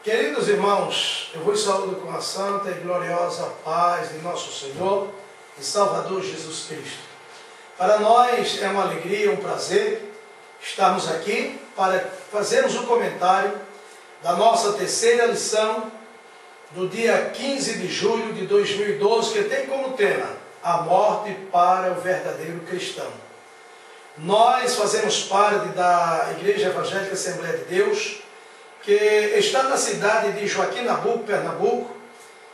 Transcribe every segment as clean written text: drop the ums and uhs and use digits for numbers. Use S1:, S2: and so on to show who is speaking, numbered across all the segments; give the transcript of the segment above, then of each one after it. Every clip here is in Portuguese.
S1: Queridos irmãos, eu vos saúdo com a santa e gloriosa paz de nosso Senhor e Salvador Jesus Cristo. Para nós é uma alegria, um prazer estarmos aqui para fazermos um comentário da nossa terceira lição do dia 15 de julho de 2012, que tem como tema a morte para o verdadeiro cristão. Nós fazemos parte da Igreja Evangélica Assembleia de Deus, que está na cidade de Joaquim Nabuco, Pernambuco,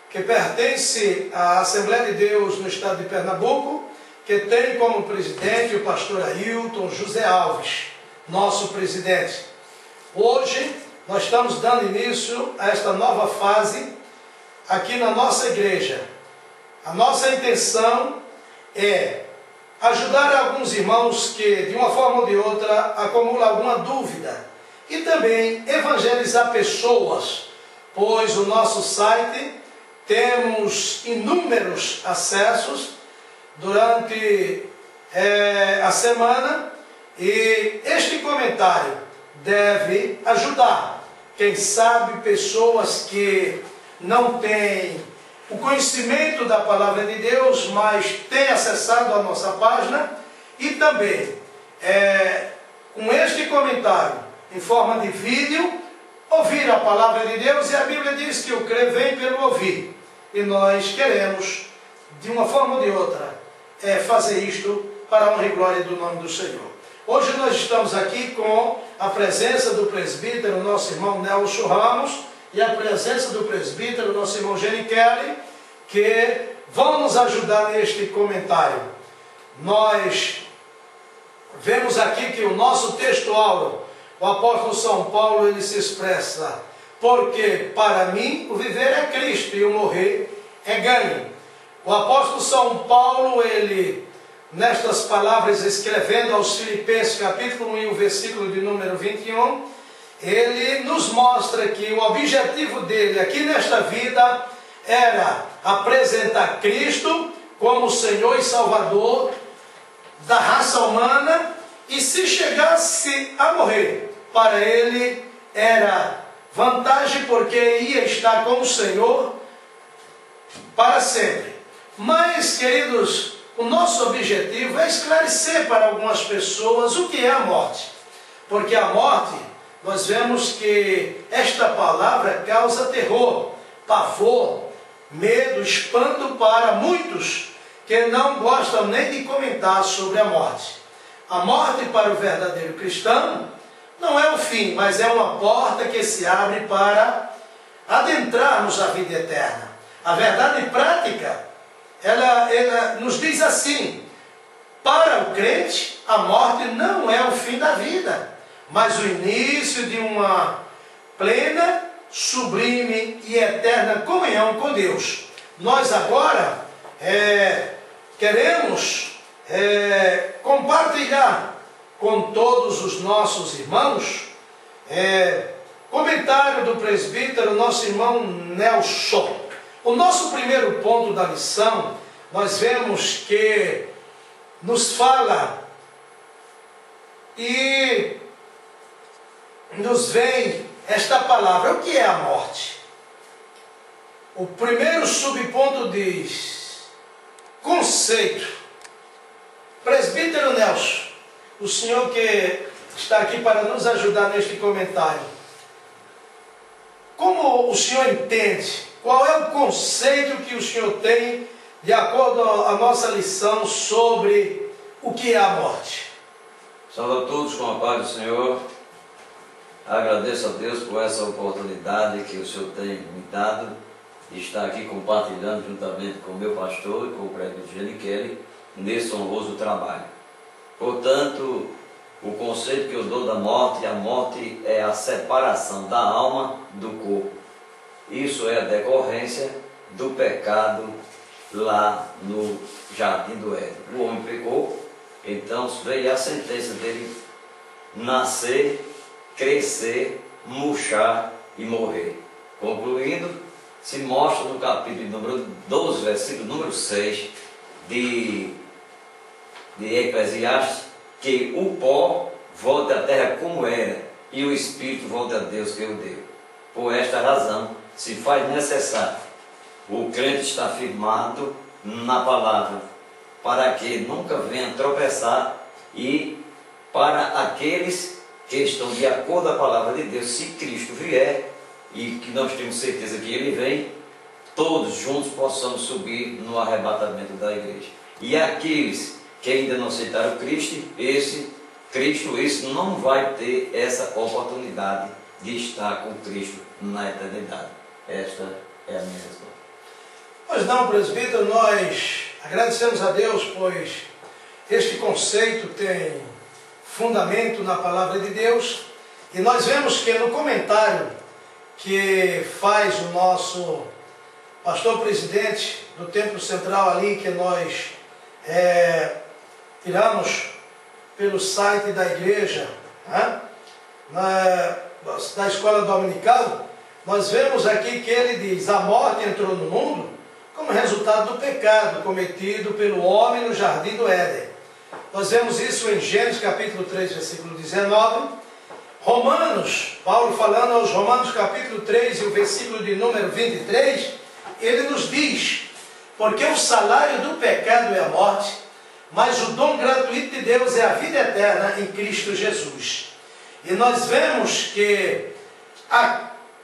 S1: que pertence à Assembleia de Deus no estado de Pernambuco, que tem como presidente o pastor Ailton José Alves, nosso presidente. Hoje nós estamos dando início a esta nova fase aqui na nossa igreja. A nossa intenção é ajudar alguns irmãos que, de uma forma ou de outra, acumulam alguma dúvida, e também evangelizar pessoas, pois o nosso site temos inúmeros acessos durante a semana, e este comentário deve ajudar, quem sabe, pessoas que não têm o conhecimento da palavra de Deus, mas têm acessado a nossa página, e também com este comentário em forma de vídeo, ouvir a palavra de Deus. E a Bíblia diz que o crer vem pelo ouvir, e nós queremos, de uma forma ou de outra, fazer isto para a honra e glória do nome do Senhor. Hoje nós estamos aqui com a presença do presbítero, nosso irmão Nelson Ramos, e a presença do presbítero, nosso irmão Gene Kelly, que vão nos ajudar neste comentário. Nós vemos aqui que o nosso texto-aula, o apóstolo São Paulo, ele se expressa: porque para mim o viver é Cristo e o morrer é ganho. O apóstolo São Paulo, ele, nestas palavras, escrevendo aos Filipenses, capítulo 1, o versículo de número 21, ele nos mostra que o objetivo dele aqui nesta vida era apresentar Cristo como Senhor e Salvador da raça humana, e se chegasse a morrer, para ele era vantagem, porque ia estar com o Senhor para sempre. Mas, queridos, o nosso objetivo é esclarecer para algumas pessoas o que é a morte. Porque a morte, nós vemos que esta palavra causa terror, pavor, medo, espanto para muitos que não gostam nem de comentar sobre a morte. A morte para o verdadeiro cristão não é o fim, mas é uma porta que se abre para adentrarmos a vida eterna. A verdade prática, ela nos diz assim: para o crente, a morte não é o fim da vida, mas o início de uma plena, sublime e eterna comunhão com Deus. Nós agora queremos compartilhar com todos os nossos irmãos comentário do presbítero, nosso irmão Nelson. O nosso primeiro ponto da lição, nós vemos que nos fala e nos vem esta palavra: o que é a morte? O primeiro subponto diz: conceito. Presbítero Nelson, o senhor que está aqui para nos ajudar neste comentário, como o senhor entende? Qual é o conceito que o senhor tem, de acordo com a nossa lição, sobre o que é a morte?
S2: Saúdo a todos com a paz do Senhor. Agradeço a Deus por essa oportunidade que o Senhor tem me dado de estar aqui compartilhando juntamente com o meu pastor e com o presbítero Gene Kelly nesse honroso trabalho. Portanto, o conceito que eu dou da morte: a morte é a separação da alma do corpo. Isso é a decorrência do pecado lá no Jardim do Éden. O homem pecou, então veio a sentença dele nascer, crescer, murchar e morrer. Concluindo, se mostra no capítulo número 12, versículo número 6 de Eclesiastes, que o pó volta à terra como era, e o Espírito volta a Deus que o deu. Por esta razão, se faz necessário o crente estar firmado na palavra, para que nunca venha tropeçar, e para aqueles que estão de acordo com a palavra de Deus, se Cristo vier, e que nós temos certeza que Ele vem, todos juntos possamos subir no arrebatamento da igreja. E aqueles que ainda não aceitaram Cristo, esse não vai ter essa oportunidade de estar com Cristo na eternidade. Esta é a minha resposta.
S1: Pois não, presbítero, nós agradecemos a Deus, pois este conceito tem fundamento na palavra de Deus, e nós vemos que no comentário que faz o nosso pastor presidente do Templo Central ali, que nós tiramos pelo site da igreja, da escola dominical, nós vemos aqui que ele diz: a morte entrou no mundo como resultado do pecado cometido pelo homem no jardim do Éden. Nós vemos isso em Gênesis capítulo 3, versículo 19. Romanos, Paulo falando aos Romanos capítulo 3 e o versículo de número 23, ele nos diz: porque o salário do pecado é a morte, mas o dom gratuito de Deus é a vida eterna em Cristo Jesus. E nós vemos que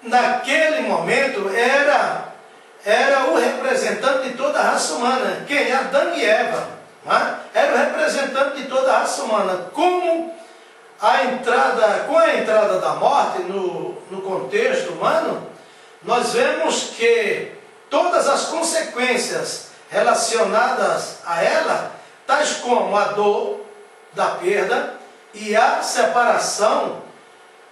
S1: naquele momento era o representante de toda a raça humana. Quem? Adão e Eva. Era o representante de toda a raça humana. Com a entrada da morte no contexto humano, nós vemos que todas as consequências relacionadas a ela, tais como a dor da perda e a separação,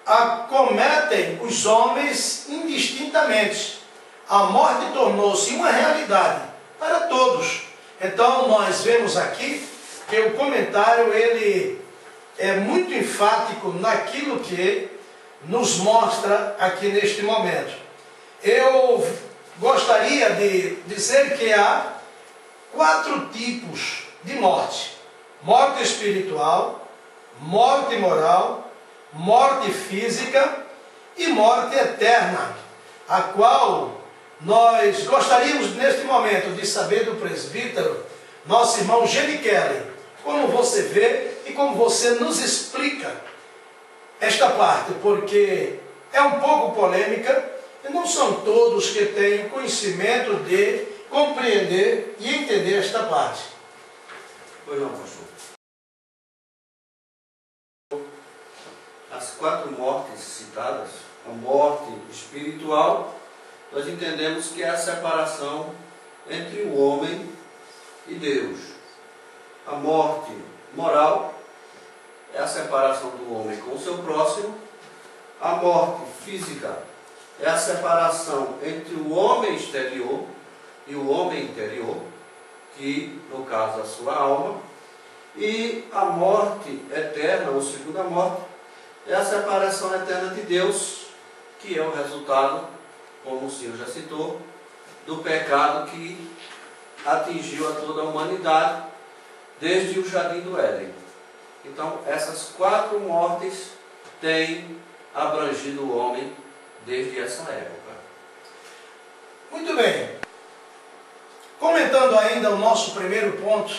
S1: acometem os homens indistintamente. A morte tornou-se uma realidade para todos. Então nós vemos aqui que o comentário ele é muito enfático naquilo que nos mostra aqui neste momento. Eu gostaria de dizer que há 4 tipos de morte: morte espiritual, morte moral, morte física e morte eterna, a qual nós gostaríamos neste momento de saber do presbítero, nosso irmão Geni Kelly, como você vê e como você nos explica esta parte, porque é um pouco polêmica e não são todos que têm conhecimento de compreender e entender esta parte.
S3: Pois não, pastor. As 4 mortes citadas, a morte espiritual, nós entendemos que é a separação entre o homem e Deus. A morte moral é a separação do homem com o seu próximo. A morte física é a separação entre o homem exterior e o homem interior, que no caso a sua alma. E a morte eterna, ou segunda morte, é a separação eterna de Deus, que é o resultado, como o Senhor já citou, do pecado que atingiu a toda a humanidade desde o jardim do Éden. Então, essas 4 mortes têm abrangido o homem desde essa época.
S1: Muito bem. Comentando ainda o nosso primeiro ponto,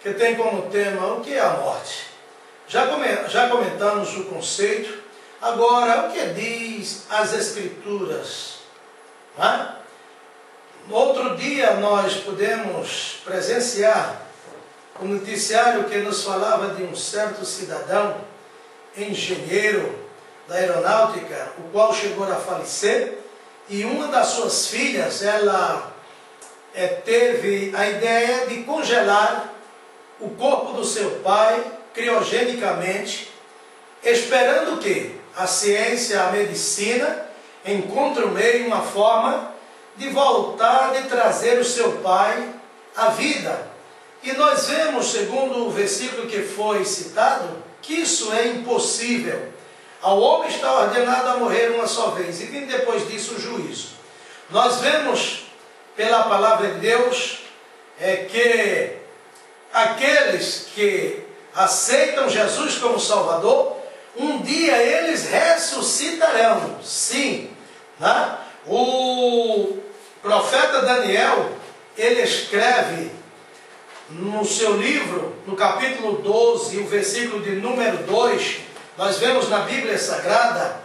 S1: que tem como tema o que é a morte. Já comentamos o conceito. Agora, o que diz as Escrituras? No outro dia nós pudemos presenciar o noticiário que nos falava de um certo cidadão, engenheiro da aeronáutica, o qual chegou a falecer, e uma das suas filhas, ela teve a ideia de congelar o corpo do seu pai criogenicamente, esperando que a ciência, a medicina, encontre um meio, uma forma de voltar, de trazer o seu pai à vida. E nós vemos, segundo o versículo que foi citado, que isso é impossível. Ao homem está ordenado a morrer uma só vez, e vem depois disso o juízo. Nós vemos, pela palavra de Deus, que aqueles que aceitam Jesus como Salvador, um dia eles ressuscitarão. Sim, né? O profeta Daniel, ele escreve no seu livro, no capítulo 12, o versículo de número 2, nós vemos na Bíblia Sagrada: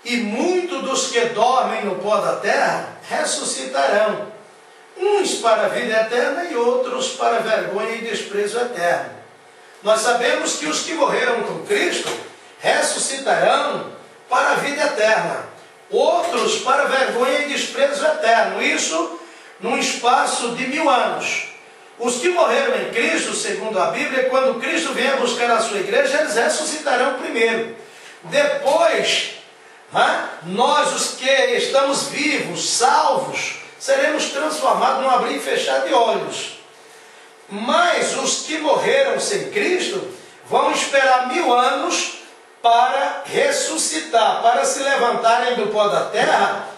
S1: e muitos dos que dormem no pó da terra ressuscitarão, uns para a vida eterna e outros para vergonha e desprezo eterno. Nós sabemos que os que morreram com Cristo ressuscitarão para a vida eterna, outros para vergonha e desprezo eterno, isso num espaço de 1000 anos. Os que morreram em Cristo, segundo a Bíblia, quando Cristo vier buscar a sua igreja, eles ressuscitarão primeiro. Depois, nós, os que estamos vivos, salvos, seremos transformados num abrir e fechar de olhos. Mas os que morreram sem Cristo vão esperar 1000 anos para ressuscitar, para se levantarem do pó da terra,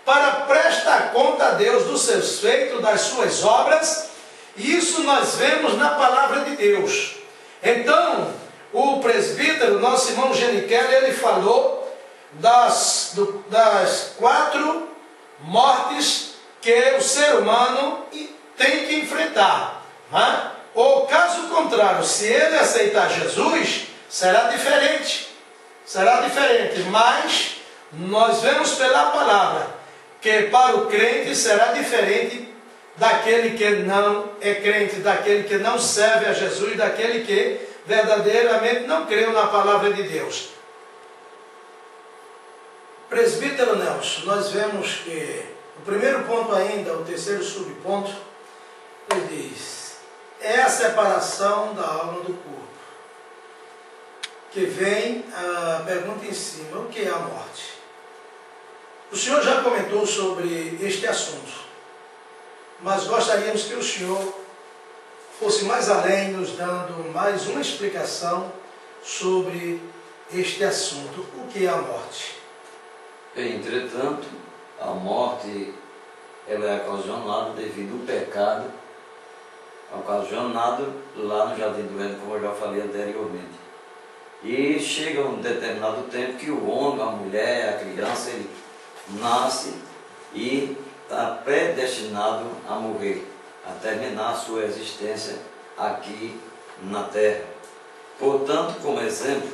S1: para prestar conta a Deus dos seus feitos, das suas obras. Isso nós vemos na palavra de Deus. Então, o presbítero, nosso irmão Geniquel, ele falou das 4 mortes que o ser humano tem que enfrentar. Ou caso contrário, se ele aceitar Jesus, será diferente. Será diferente, mas nós vemos pela palavra que para o crente será diferente daquele que não é crente, daquele que não serve a Jesus, daquele que verdadeiramente não creu na palavra de Deus. Presbítero Nelson, nós vemos que o primeiro ponto ainda, o terceiro subponto, ele diz: é a separação da alma do corpo. Que vem a pergunta em cima: o que é a morte? O senhor já comentou sobre este assunto, mas gostaríamos que o senhor fosse mais além, nos dando mais uma explicação sobre este assunto: o que é a morte?
S2: Entretanto, a morte ela é ocasionada devido ao pecado ocasionado lá no Jardim do Éden, como eu já falei anteriormente. E chega um determinado tempo que o homem, a mulher, a criança, ele nasce e está predestinado a morrer, a terminar a sua existência aqui na terra. Portanto, como exemplo,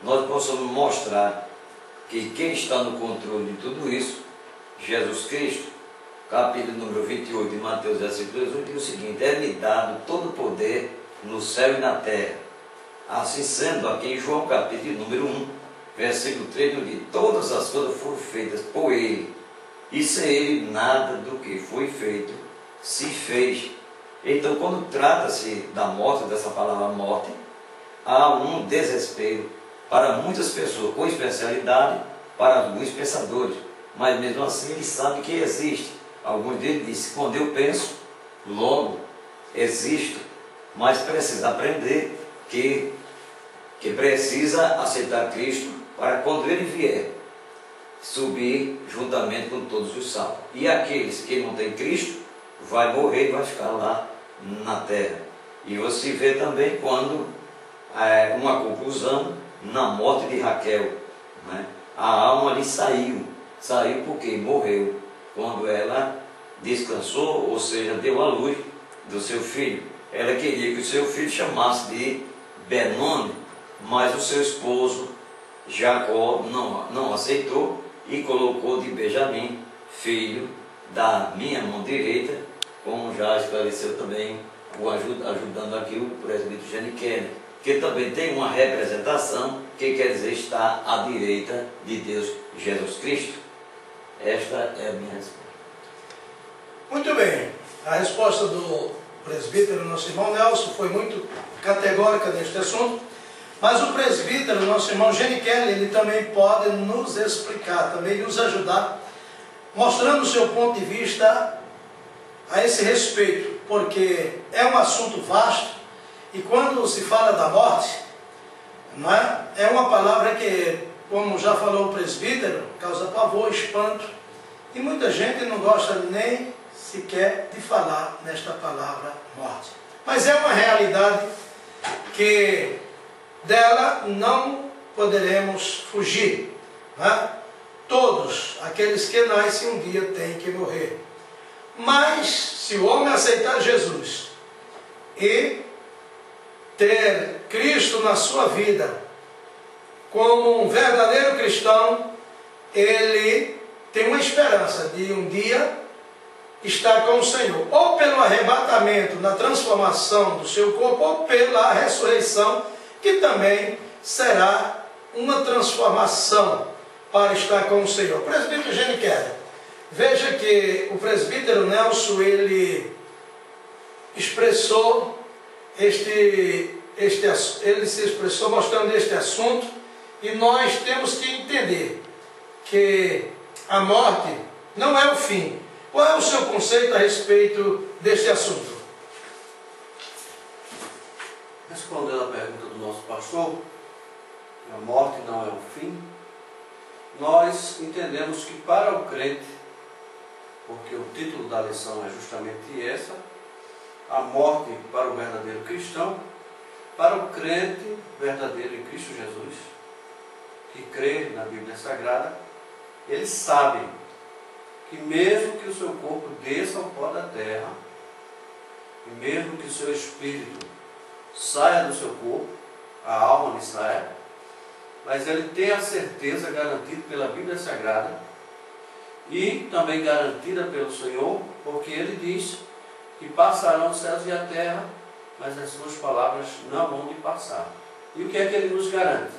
S2: nós possamos mostrar que quem está no controle de tudo isso, Jesus Cristo, capítulo número 28 de Mateus, versículo 18, diz o seguinte: é-me dado todo o poder no céu e na terra. Assim sendo, aqui em João capítulo número 1, versículo 3, diz: todas as coisas foram feitas por Ele, e sem Ele nada do que foi feito se fez. Então, quando trata-se da morte, dessa palavra morte, há um desespero para muitas pessoas, com especialidade para alguns pensadores, mas mesmo assim ele sabe que existe. Alguns deles dizem: quando eu penso, logo existo, mas precisa aprender que precisa aceitar Cristo para quando Ele vier, subir juntamente com todos os salvos. E aqueles que não têm Cristo, vai morrer e vai ficar lá na terra. E você vê também quando uma conclusão na morte de Raquel, né? A alma ali saiu porque morreu quando ela descansou, ou seja, deu à luz do seu filho. Ela queria que o seu filho chamasse de Benoni, mas o seu esposo Jacó não aceitou e colocou de Benjamim, filho da minha mão direita, como já esclareceu também, ajudando aqui o presbítero Geniquel, que também tem uma representação que quer dizer estar à direita de Deus, Jesus Cristo. Esta é a minha resposta.
S1: Muito bem, a resposta do presbítero, nosso irmão Nelson, foi muito categórica neste assunto, mas o presbítero, nosso irmão Geniquel, ele também pode nos explicar, também nos ajudar, mostrando o seu ponto de vista a esse respeito, porque é um assunto vasto. E quando se fala da morte, não é uma palavra que, como já falou o presbítero, causa pavor, espanto. E muita gente não gosta nem sequer de falar nesta palavra morte. Mas é uma realidade que dela não poderemos fugir. Não é? todos aqueles que nascem um dia têm que morrer. Mas se o homem aceitar Jesus e ter Cristo na sua vida como um verdadeiro cristão, ele tem uma esperança de um dia estar com o Senhor, ou pelo arrebatamento, na transformação do seu corpo, ou pela ressurreição, que também será uma transformação para estar com o Senhor. Presbítero Geniquera, veja que o presbítero Nelson, ele expressou ele se expressou mostrando este assunto, e nós temos que entender que a morte não é o fim. Qual é o seu conceito a respeito deste assunto?
S3: Respondendo à pergunta do nosso pastor, a morte não é o fim, nós entendemos que para o crente, porque o título da lição é justamente essa, a morte para o verdadeiro cristão, para o crente verdadeiro em Cristo Jesus, que crê na Bíblia Sagrada, ele sabe que mesmo que o seu corpo desça ao pó da terra, e mesmo que o seu espírito saia do seu corpo, a alma lhe saia, mas ele tem a certeza garantida pela Bíblia Sagrada e também garantida pelo Senhor, porque ele diz que passarão os céus e a terra, mas as suas palavras não vão de passar. E o que é que ele nos garante?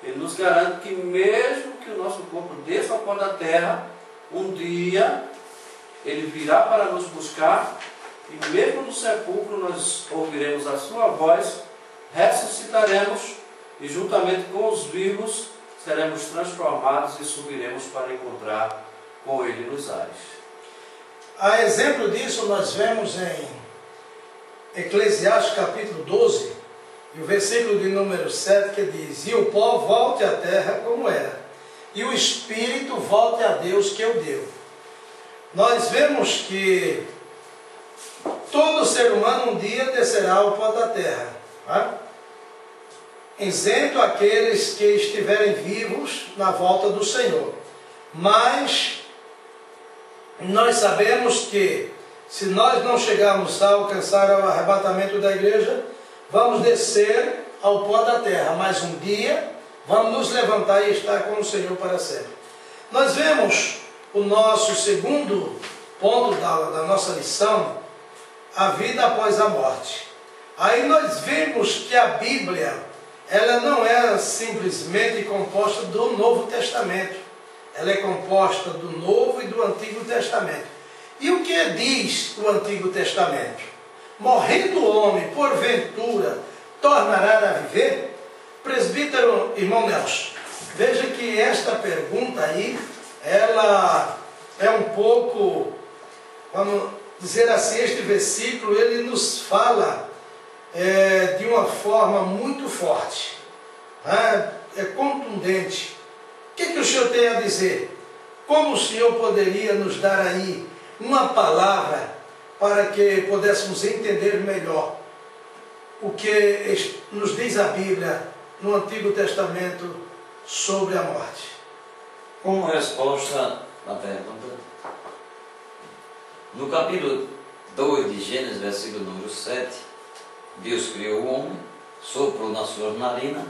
S3: Ele nos garante que mesmo que o nosso corpo desça ao pó da terra, um dia ele virá para nos buscar, e mesmo no sepulcro nós ouviremos a sua voz, ressuscitaremos, e juntamente com os vivos seremos transformados e subiremos para encontrar com ele nos ares.
S1: A exemplo disso nós vemos em Eclesiastes capítulo 12, e o versículo de número 7, que diz: e o pó volte à terra como era, e o espírito volte a Deus que o deu. Nós vemos que todo ser humano um dia descerá ao pó da terra, tá? Exceto aqueles que estiverem vivos na volta do Senhor. Mas nós sabemos que se nós não chegarmos a alcançar o arrebatamento da igreja, vamos descer ao pó da terra, mas um dia vamos nos levantar e estar com o Senhor para sempre. Nós vemos o nosso segundo ponto da nossa lição, a vida após a morte. Aí nós vemos que a Bíblia, ela não é simplesmente composta do Novo Testamento. Ela é composta do Novo e do Antigo Testamento. E o que diz o Antigo Testamento? Morrendo o homem, porventura, tornará a viver? Presbítero irmão Nelson, veja que esta pergunta aí, ela é um pouco, vamos dizer assim, este versículo, ele nos fala de uma forma muito forte, é contundente. O que o senhor tem a dizer? Como o senhor poderia nos dar aí uma palavra para que pudéssemos entender melhor o que nos diz a Bíblia no Antigo Testamento sobre a morte?
S2: Como resposta à pergunta, no capítulo 2 de Gênesis, versículo número 7, Deus criou o homem, soprou na sua narina,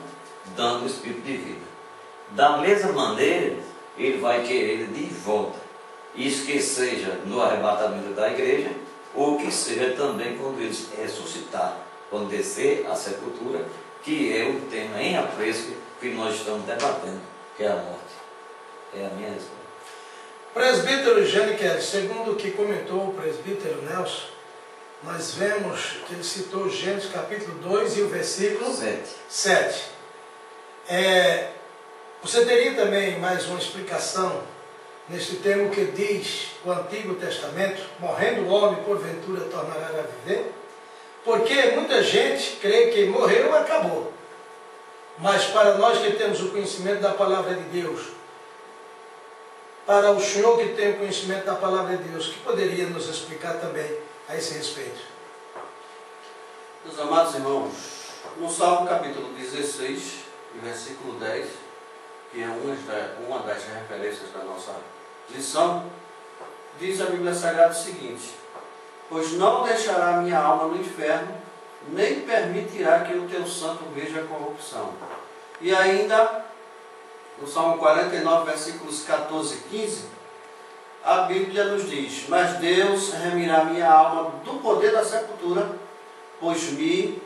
S2: dando o espírito de vida. Da mesma maneira, ele vai querer ele de volta. Isso que seja no arrebatamento da igreja, ou que seja também quando ele ressuscitar, quando descer à sepultura, que é o tema em apreço que nós estamos debatendo, que é a morte. É a minha resposta.
S1: Presbítero Geniquera, segundo o que comentou o presbítero Nelson, nós vemos que ele citou Gênesis capítulo 2 e o versículo 7. Você teria também mais uma explicação neste termo que diz o Antigo Testamento, morrendo o homem, porventura tornará a viver? Porque muita gente crê que morreu e acabou. Mas para nós que temos o conhecimento da palavra de Deus, para o senhor que tem o conhecimento da palavra de Deus, que poderia nos explicar também a esse respeito?
S3: Meus amados irmãos, no Salmo capítulo 16, versículo 10, que é uma das referências da nossa lição, diz a Bíblia Sagrada o seguinte: pois não deixará minha alma no inferno, nem permitirá que o teu santo veja a corrupção. E ainda, no Salmo 49, versículos 14 e 15, a Bíblia nos diz: mas Deus remirá minha alma do poder da sepultura, pois me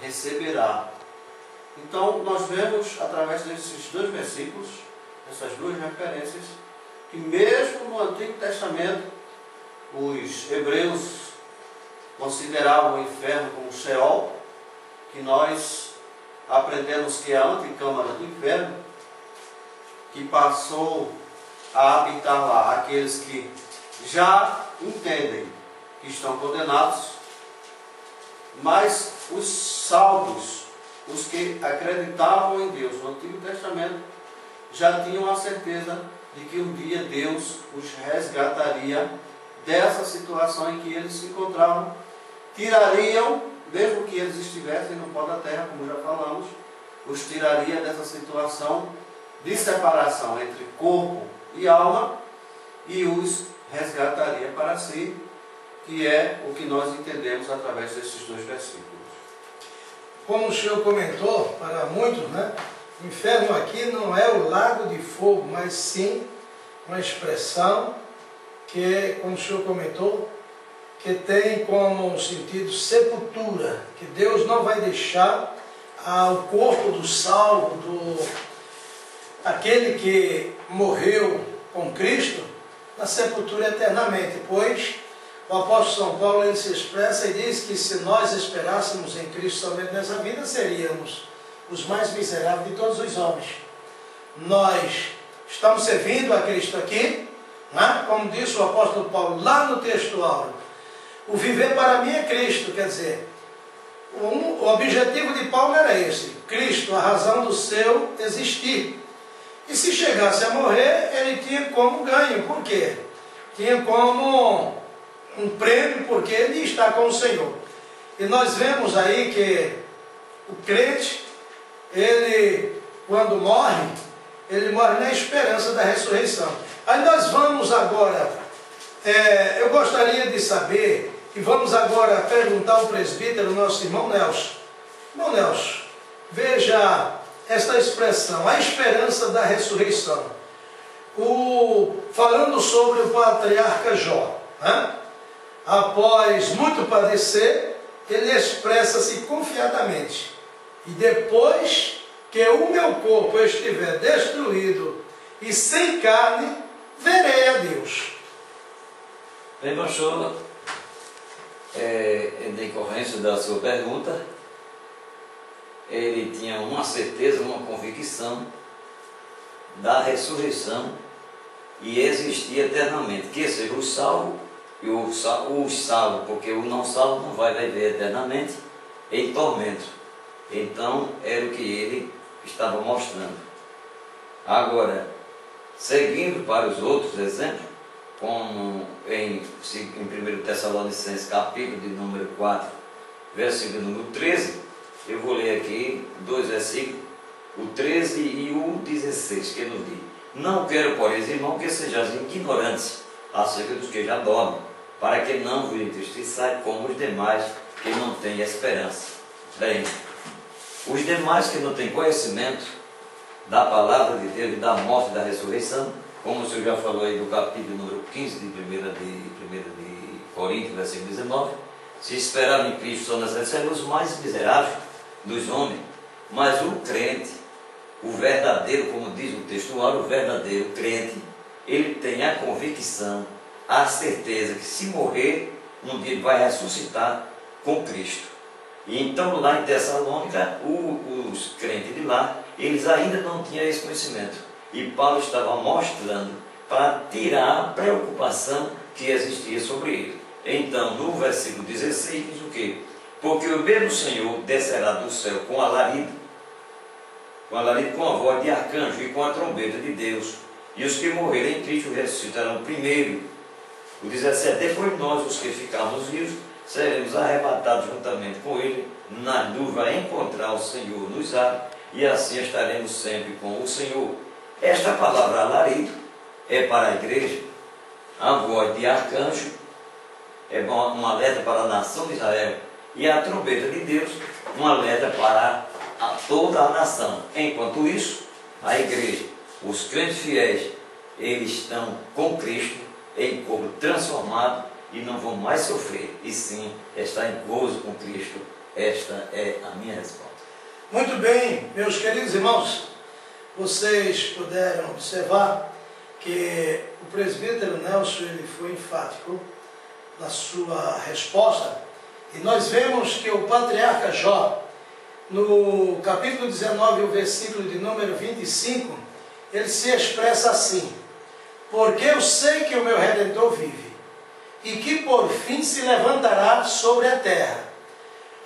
S3: receberá. Então, nós vemos, através desses dois versículos, essas duas referências, que mesmo no Antigo Testamento, os hebreus consideravam o inferno como Sheol, que nós aprendemos que é a anticâmara do inferno, que passou a habitar lá aqueles que já entendem que estão condenados, mas os salvos, os que acreditavam em Deus no Antigo Testamento, já tinham a certeza de que um dia Deus os resgataria dessa situação em que eles se encontravam, tirariam, mesmo que eles estivessem no pó da terra, como já falamos, os tiraria dessa situação de separação entre corpo e alma e os resgataria para si, que é o que nós entendemos através desses dois versículos.
S1: Como o senhor comentou, para muitos, né? O inferno aqui não é o lago de fogo, mas sim uma expressão que, como o senhor comentou, que tem como sentido sepultura, que Deus não vai deixar o corpo do salvo, aquele que morreu com Cristo, na sepultura eternamente, pois o apóstolo São Paulo ele se expressa e diz que se nós esperássemos em Cristo somente nessa vida, seríamos os mais miseráveis de todos os homens. Nós estamos servindo a Cristo aqui, né? Como disse o apóstolo Paulo lá no texto áureo, o viver para mim é Cristo, quer dizer, o objetivo de Paulo era esse, Cristo, a razão do seu existir. E se chegasse a morrer, ele tinha como ganho, por quê? Tinha como um prêmio, porque ele está com o Senhor. E nós vemos aí que o crente, ele, quando morre, ele morre na esperança da ressurreição. Aí nós vamos agora, eu gostaria de saber, e vamos agora perguntar ao presbítero, nosso irmão Nelson. Irmão Nelson, veja esta expressão, a esperança da ressurreição. Falando sobre o patriarca Jó, né? Após muito padecer, ele expressa-se confiadamente: e depois que o meu corpo estiver destruído e sem carne, verei a Deus.
S2: Bem, pastor, em decorrência da sua pergunta, ele tinha uma certeza, uma convicção da ressurreição e existir eternamente, que seja o salvo e o salvo, porque o não salvo não vai viver eternamente em tormento. Então era o que ele estava mostrando. Agora, seguindo para os outros exemplos, como em 1 Tessalonicenses capítulo de número 4, versículo número 13, eu vou ler aqui dois versículos, o 13 e o 16, que nos diz: não quero, porém, irmão, que sejais ignorantes acerca dos que já dormem, para que não vos entristeçais como os demais que não têm esperança. Bem, os demais que não têm conhecimento da palavra de Deus e da morte e da ressurreição, como o senhor já falou aí do capítulo número 15 de 1 de Coríntios, versículo 19, se esperaram em Cristo são necessários os mais miseráveis dos homens, mas o crente, o verdadeiro, como diz o textual, o verdadeiro crente, ele tem a convicção, a certeza que se morrer, um dia ele vai ressuscitar com Cristo. E então lá em Tessalônica, os crentes de lá, eles ainda não tinham esse conhecimento. E Paulo estava mostrando para tirar a preocupação que existia sobre ele. Então, no versículo 16, diz o quê? Porque o mesmo Senhor descerá do céu com alarido, com a voz de arcanjo e com a trombeta de Deus, e os que morrerem em Cristo ressuscitarão primeiro. O 17, depois nós, os que ficarmos vivos, seremos arrebatados juntamente com ele nas nuvens a encontrar o Senhor nos ares, e assim estaremos sempre com o Senhor. Esta palavra alarido é para a igreja, a voz de arcanjo, é um alerta para a nação de Israel, e a trombeta de Deus, um alerta para toda a nação. Enquanto isso, a igreja, os crentes fiéis, eles estão com Cristo em corpo transformado e não vão mais sofrer, e sim estar em gozo com Cristo. Esta é a minha resposta.
S1: Muito bem, meus queridos irmãos, vocês puderam observar que o presbítero Nelson ele foi enfático na sua resposta, e nós vemos que o patriarca Jó, no capítulo 19, o versículo de número 25, ele se expressa assim: porque eu sei que o meu Redentor vive, e que por fim se levantará sobre a terra.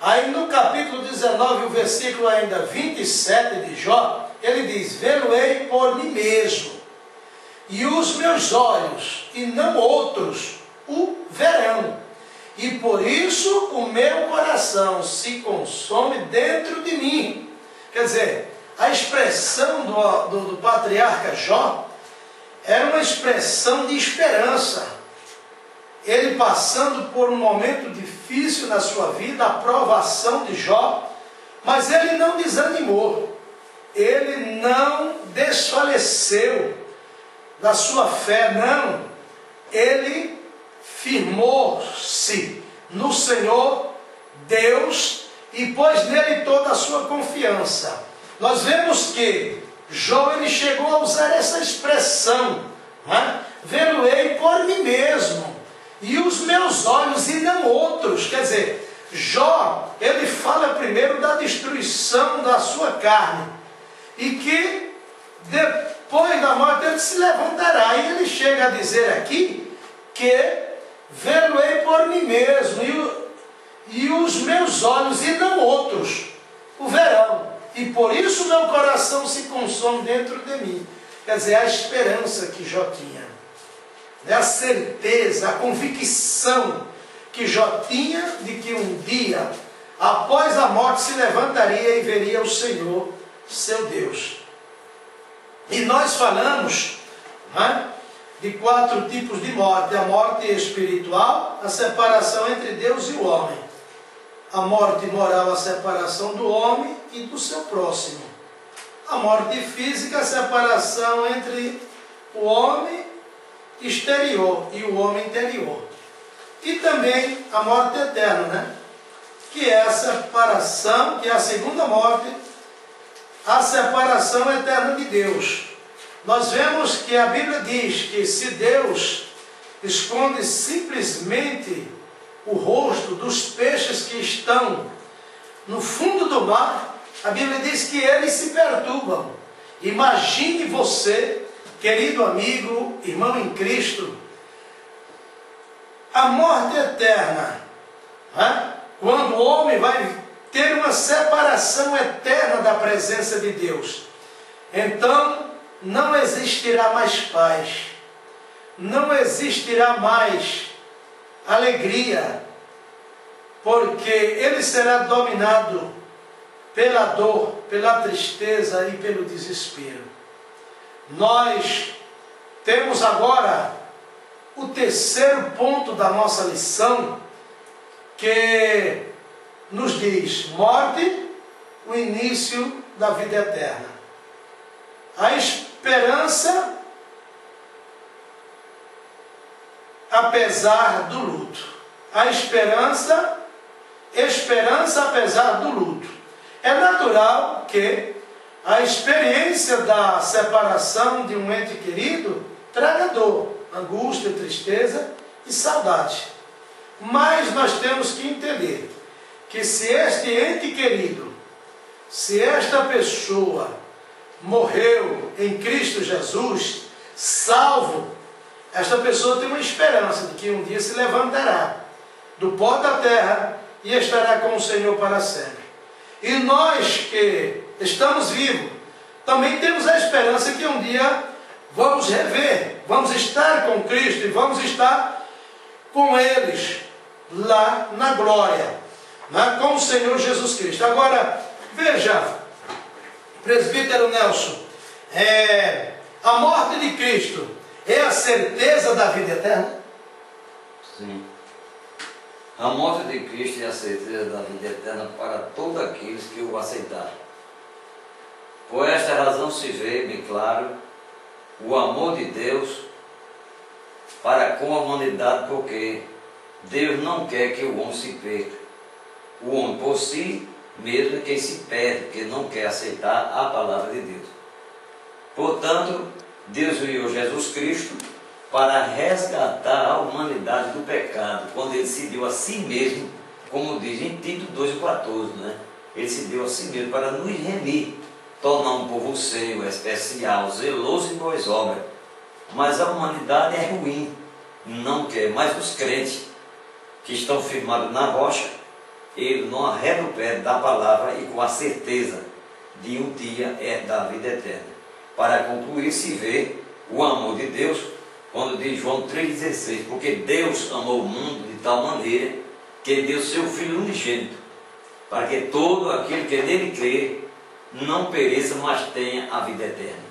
S1: Aí no capítulo 19, o versículo ainda 27 de Jó, ele diz: vê-lo-ei por mim mesmo, e os meus olhos, e não outros, o verão. E por isso o meu coração se consome dentro de mim. Quer dizer, a expressão do patriarca Jó era uma expressão de esperança. Ele passando por um momento difícil na sua vida, a provação de Jó, mas ele não desanimou, ele não desfaleceu da sua fé, não, ele firmou-se no Senhor Deus e pôs nele toda a sua confiança. Nós vemos que Jó ele chegou a usar essa expressão, né? Vê-lo-ei por mim mesmo, e os meus olhos e não outros. Quer dizer, Jó, ele fala primeiro da destruição da sua carne, e que depois da morte ele se levantará. E ele chega a dizer aqui que vê-lo-ei por mim mesmo, e os meus olhos e não outros o verão, e por isso meu coração se consome dentro de mim. Quer dizer, a esperança que Jó tinha, a certeza, a convicção que Jó tinha de que um dia, após a morte, se levantaria e veria o Senhor, seu Deus. E nós falamos, né, de 4 tipos de morte: a morte espiritual, a separação entre Deus e o homem; a morte moral, a separação do homem e do seu próximo; a morte física, a separação entre o homem exterior e o homem interior; e também a morte eterna, né? Que é a separação, que é a segunda morte, a separação eterna de Deus. Nós vemos que a Bíblia diz que se Deus esconde simplesmente o rosto dos peixes que estão no fundo do mar, a Bíblia diz que eles se perturbam. Imagine você, querido amigo, irmão em Cristo, a morte eterna, né? Quando o homem vai ter uma separação eterna da presença de Deus, então não existirá mais paz, não existirá mais alegria, porque ele será dominado pela dor, pela tristeza e pelo desespero. Nós temos agora o terceiro ponto da nossa lição, que nos diz: morte, o início da vida eterna. A esperança apesar do luto. A esperança apesar do luto. É natural que a experiência da separação de um ente querido traga dor, angústia, tristeza e saudade. Mas nós temos que entender que se este ente querido, se esta pessoa morreu em Cristo Jesus, salvo, esta pessoa tem uma esperança de que um dia se levantará do pó da terra e estará com o Senhor para sempre. E nós que estamos vivos, também temos a esperança que um dia vamos rever, vamos estar com Cristo e vamos estar com eles lá na glória, né, com o Senhor Jesus Cristo. Agora, veja, presbítero Nelson, A morte de Cristo é a certeza da vida eterna?
S2: Sim. A morte de Cristo é a certeza da vida eterna para todos aqueles que o aceitaram. Por esta razão se vê bem claro o amor de Deus para com a humanidade, porque Deus não quer que o homem se perca. O homem por si mesmo é quem se perde, que não quer aceitar a palavra de Deus. Portanto, Deus enviou Jesus Cristo para resgatar a humanidade do pecado, quando Ele se deu a si mesmo, como diz em Tito 2,14, né? Ele se deu a si mesmo para nos remir, tornar um povo seu, especial, zeloso em boas obras. Mas a humanidade é ruim, não quer. Mas os crentes que estão firmados na rocha, eles não arredam o pé da palavra e com a certeza de um dia herdar a vida eterna. Para concluir, se vê o amor de Deus, quando diz João 3,16, porque Deus amou o mundo de tal maneira que deu seu Filho unigênito, para que todo aquele que nele crê não pereça, mas tenha a vida eterna.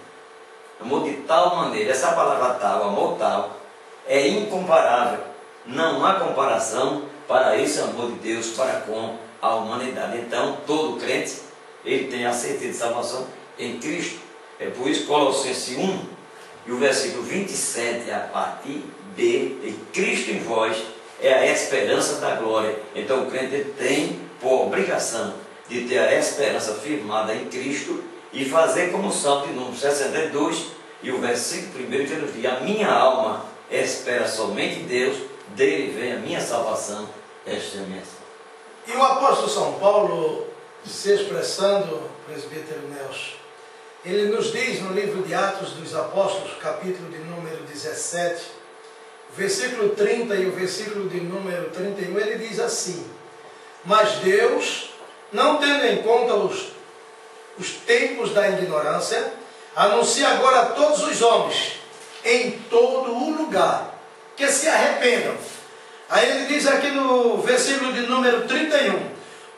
S2: Amor de tal maneira, essa palavra tal, amor tal, é incomparável. Não há comparação para esse amor de Deus para com a humanidade. Então, todo crente, ele tem a certeza de salvação em Cristo. É por isso que Colossenses 1 e o versículo 27, a partir de Cristo em vós, é a esperança da glória. Então o crente tem por obrigação de ter a esperança firmada em Cristo e fazer como o Salmo de número 62 e o versículo 1 que ele diz: a minha alma espera somente em Deus, dele vem a minha salvação. Esta é a minha salvação.
S1: E o apóstolo São Paulo, se expressando, presbítero Nelson, ele nos diz no livro de Atos dos Apóstolos, capítulo de número 17, versículo 30 e o versículo de número 31, ele diz assim: mas Deus, não tendo em conta os tempos da ignorância, anuncia agora a todos os homens, em todo o lugar, que se arrependam. Aí ele diz aqui no versículo de número 31,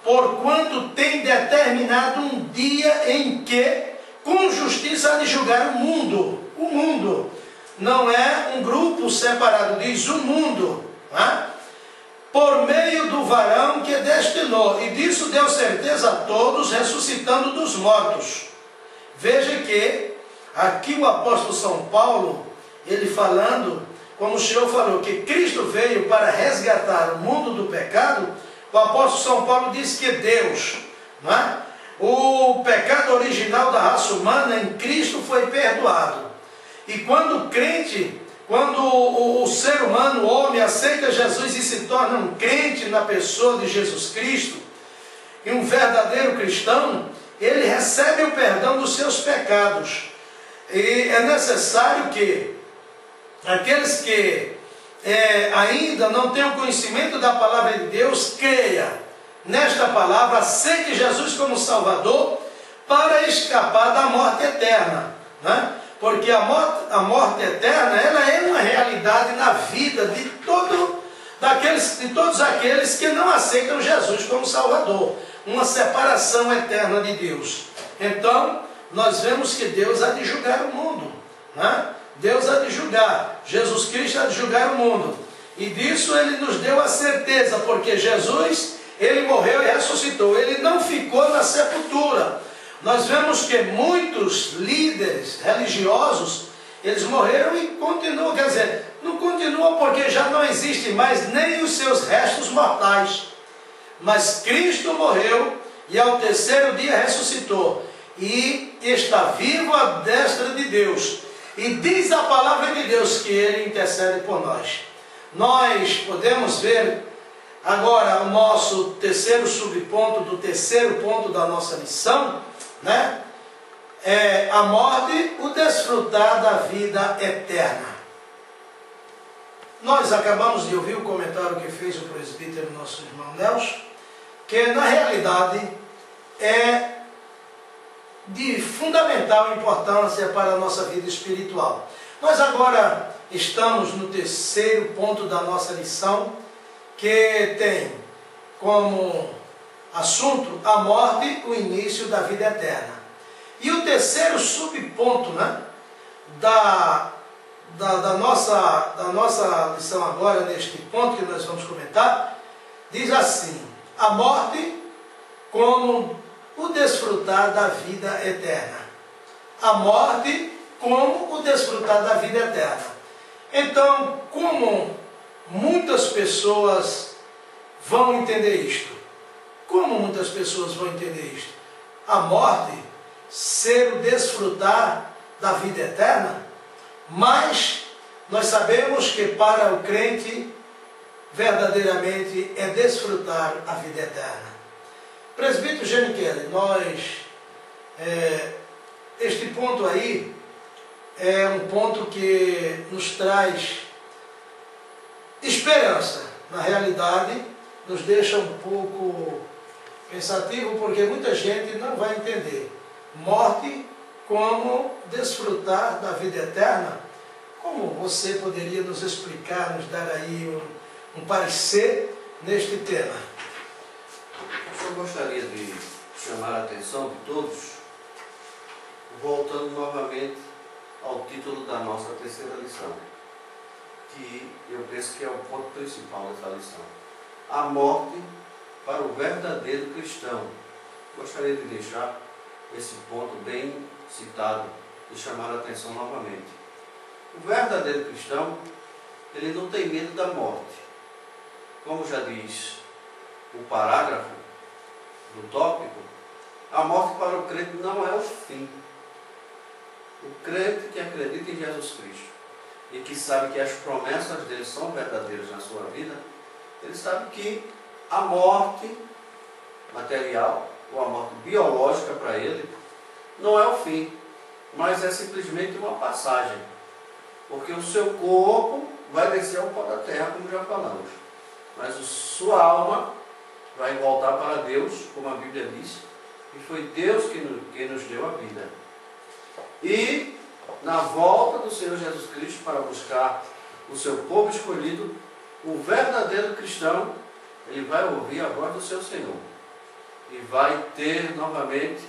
S1: porquanto tem determinado um dia em que com justiça há de julgar o mundo. O mundo não é um grupo separado, diz o mundo, né? Por meio do varão que destinou, e disso deu certeza a todos, ressuscitando dos mortos. Veja que aqui o apóstolo São Paulo, ele falando, como o Senhor falou, que Cristo veio para resgatar o mundo do pecado, o apóstolo São Paulo diz que Deus, não é? O pecado original da raça humana em Cristo foi perdoado. E quando o crente, quando o ser humano, o homem, aceita Jesus e se torna um crente na pessoa de Jesus Cristo, e um verdadeiro cristão, ele recebe o perdão dos seus pecados. E é necessário que aqueles que ainda não têm o conhecimento da palavra de Deus, creia nesta palavra, aceite Jesus como Salvador para escapar da morte eterna, né? Porque a morte eterna, ela é uma realidade na vida de todos aqueles que não aceitam Jesus como Salvador, uma separação eterna de Deus. Então, nós vemos que Deus há de julgar o mundo, né? Deus há de julgar, Jesus Cristo há de julgar o mundo, e disso Ele nos deu a certeza, porque Jesus, Ele morreu e ressuscitou, Ele não ficou na sepultura. Nós vemos que muitos líderes religiosos, eles morreram e continuam, quer dizer, não continuam porque já não existe mais nem os seus restos mortais. Mas Cristo morreu e ao terceiro dia ressuscitou e está vivo à destra de Deus. E diz a palavra de Deus que Ele intercede por nós. Nós podemos ver agora o nosso terceiro subponto, do terceiro ponto da nossa lição, né? É a morte, o desfrutar da vida eterna. Nós acabamos de ouvir o comentário que fez o presbítero, nosso irmão Nelson, que na realidade é de fundamental importância para a nossa vida espiritual. Nós agora estamos no terceiro ponto da nossa lição, que tem como assunto a morte, o início da vida eterna. E o terceiro subponto, né, da nossa lição agora, neste ponto que nós vamos comentar, diz assim: a morte como o desfrutar da vida eterna. A morte como o desfrutar da vida eterna. Então, como muitas pessoas vão entender isto? Como muitas pessoas vão entender isto? A morte ser o desfrutar da vida eterna? Mas nós sabemos que para o crente, verdadeiramente é desfrutar a vida eterna. Presbítero Gene Keller, este ponto aí é um ponto que nos traz esperança. Na realidade, nos deixa um pouco pensativo, porque muita gente não vai entender morte como desfrutar da vida eterna. Como você poderia nos explicar, nos dar aí um parecer neste tema?
S3: Eu gostaria de chamar a atenção de todos, voltando novamente ao título da nossa terceira lição, que eu penso que é o ponto principal dessa lição: a morte para o verdadeiro cristão. Gostaria de deixar esse ponto bem citado e chamar a atenção novamente. O verdadeiro cristão, ele não tem medo da morte. Como já diz o parágrafo do tópico, a morte para o crente não é o fim. O crente que acredita em Jesus Cristo e que sabe que as promessas dele são verdadeiras na sua vida, ele sabe que a morte material, ou a morte biológica para ele, não é o fim, mas é simplesmente uma passagem. Porque o seu corpo vai descer ao pó da terra, como já falamos, mas a sua alma vai voltar para Deus, como a Bíblia diz, e foi Deus que nos deu a vida. E na volta do Senhor Jesus Cristo para buscar o seu povo escolhido, o verdadeiro cristão, ele vai ouvir a voz do seu Senhor e vai ter novamente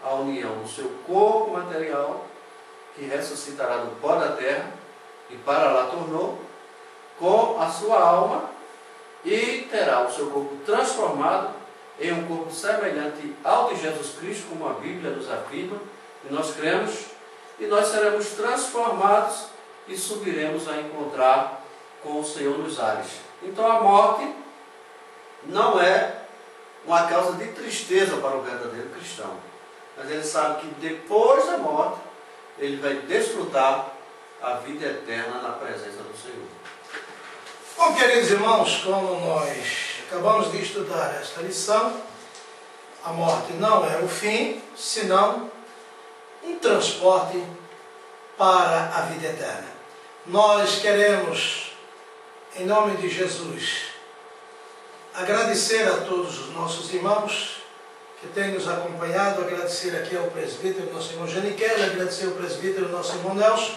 S3: a união do seu corpo material, que ressuscitará do pó da terra e para lá tornou, com a sua alma, e terá o seu corpo transformado em um corpo semelhante ao de Jesus Cristo, como a Bíblia nos afirma, e nós cremos, e nós seremos transformados e subiremos a encontrar com o Senhor nos ares. Então a morte não é uma causa de tristeza para o verdadeiro cristão, mas ele sabe que depois da morte ele vai desfrutar a vida eterna na presença do Senhor.
S1: Bom, queridos irmãos, como nós acabamos de estudar esta lição, a morte não é o fim, senão um transporte para a vida eterna. Nós queremos, em nome de Jesus, agradecer a todos os nossos irmãos que têm nos acompanhado, agradecer aqui ao presbítero, nosso irmão Gene Keller, agradecer ao presbítero, nosso irmão Nelson,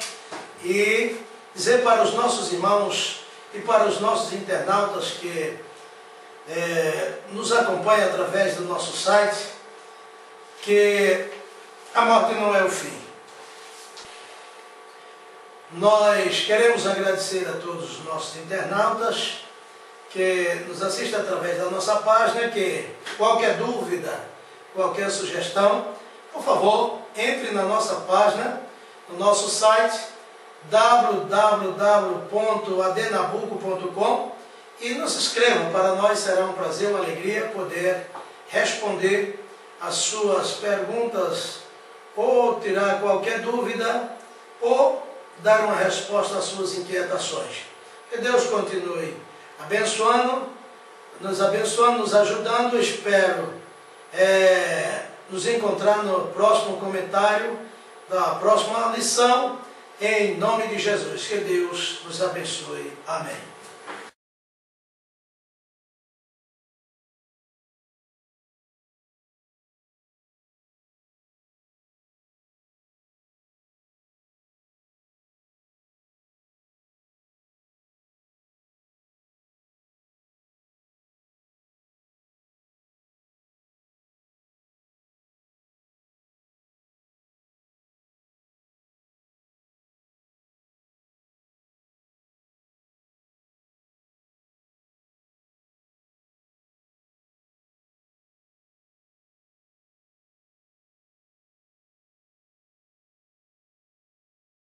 S1: e dizer para os nossos irmãos e para os nossos internautas que nos acompanham através do nosso site, que a morte não é o fim. Nós queremos agradecer a todos os nossos internautas que nos assistem através da nossa página, que qualquer dúvida, qualquer sugestão, por favor, entre na nossa página, no nosso site, www.adenabuco.com, e nos escrevam. Para nós será um prazer, uma alegria poder responder as suas perguntas, ou tirar qualquer dúvida, ou dar uma resposta às suas inquietações. Que Deus continue abençoando, nos ajudando. Espero nos encontrar no próximo comentário da próxima lição, em nome de Jesus. Que Deus nos abençoe. Amém.